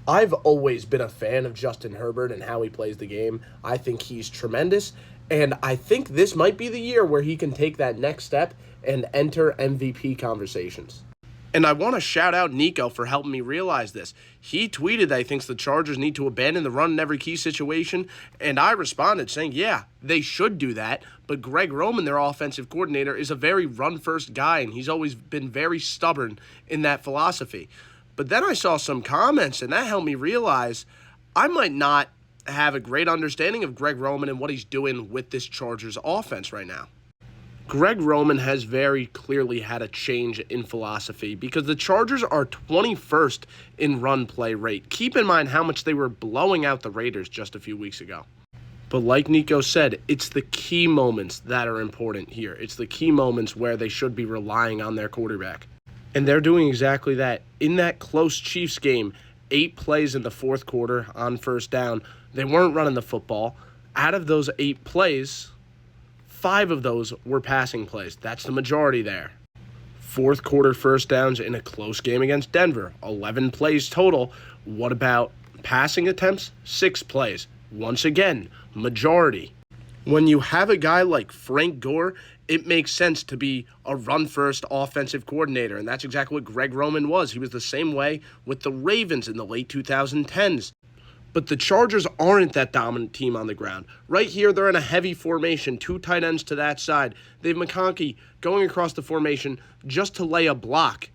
I've always been a fan of Justin Herbert and how he plays the game. I think he's tremendous, and I think this might be the year where he can take that next step and enter MVP conversations. And I want to shout out Nico for helping me realize this. He tweeted that he thinks the Chargers need to abandon the run in every key situation, and I responded saying, yeah, they should do that, but Greg Roman, their offensive coordinator, is a very run-first guy, and he's always been very stubborn in that philosophy. But then I saw some comments, and that helped me realize I might not have a great understanding of Greg Roman and what he's doing with this Chargers offense right now. Greg Roman has very clearly had a change in philosophy because the Chargers are 21st in run play rate. Keep in mind how much they were blowing out the Raiders just a few weeks ago. But like Nico said, it's the key moments that are important here. It's the key moments where they should be relying on their quarterback. And they're doing exactly that. In that close Chiefs game, 8 plays in the fourth quarter on first down, they weren't running the football. Out of those 8 plays, 5 of those were passing plays. That's the majority there. Fourth quarter first downs in a close game against Denver, 11 plays total. What about passing attempts? 6 plays. Once again, majority. When you have a guy like Frank Gore, it makes sense to be a run-first offensive coordinator, and that's exactly what Greg Roman was. He was the same way with the Ravens in the late 2010s. But the Chargers aren't that dominant team on the ground. Right here, they're in a heavy formation, 2 tight ends to that side. They have McConkey going across the formation just to lay a block.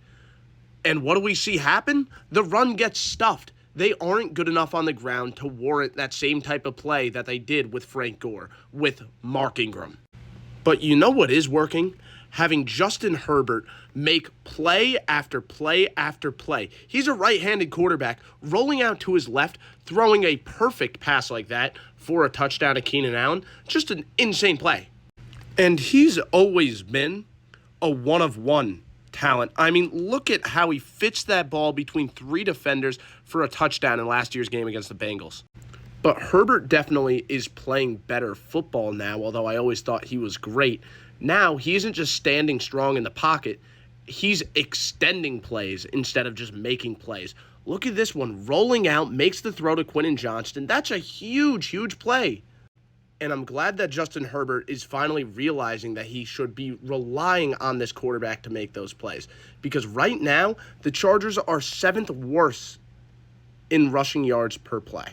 And what do we see happen? The run gets stuffed. They aren't good enough on the ground to warrant that same type of play that they did with Frank Gore, with Mark Ingram. But you know what is working? Having Justin Herbert make play after play after play. He's a right-handed quarterback, rolling out to his left, throwing a perfect pass like that for a touchdown to Keenan Allen. Just an insane play. And he's always been a one-of-one talent. I mean, look at how he fits that ball between 3 defenders for a touchdown in last year's game against the Bengals. But Herbert definitely is playing better football now, although I always thought he was great. Now, he isn't just standing strong in the pocket. He's extending plays instead of just making plays. Look at this one. Rolling out, makes the throw to Quentin Johnston. That's a huge, huge play. And I'm glad that Justin Herbert is finally realizing that he should be relying on this quarterback to make those plays. Because right now, the Chargers are 7th worst in rushing yards per play.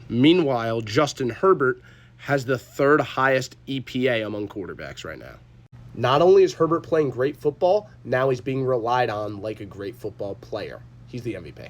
Meanwhile, Justin Herbert has the 3rd highest EPA among quarterbacks right now. Not only is Herbert playing great football, now he's being relied on like a great football player. He's the MVP.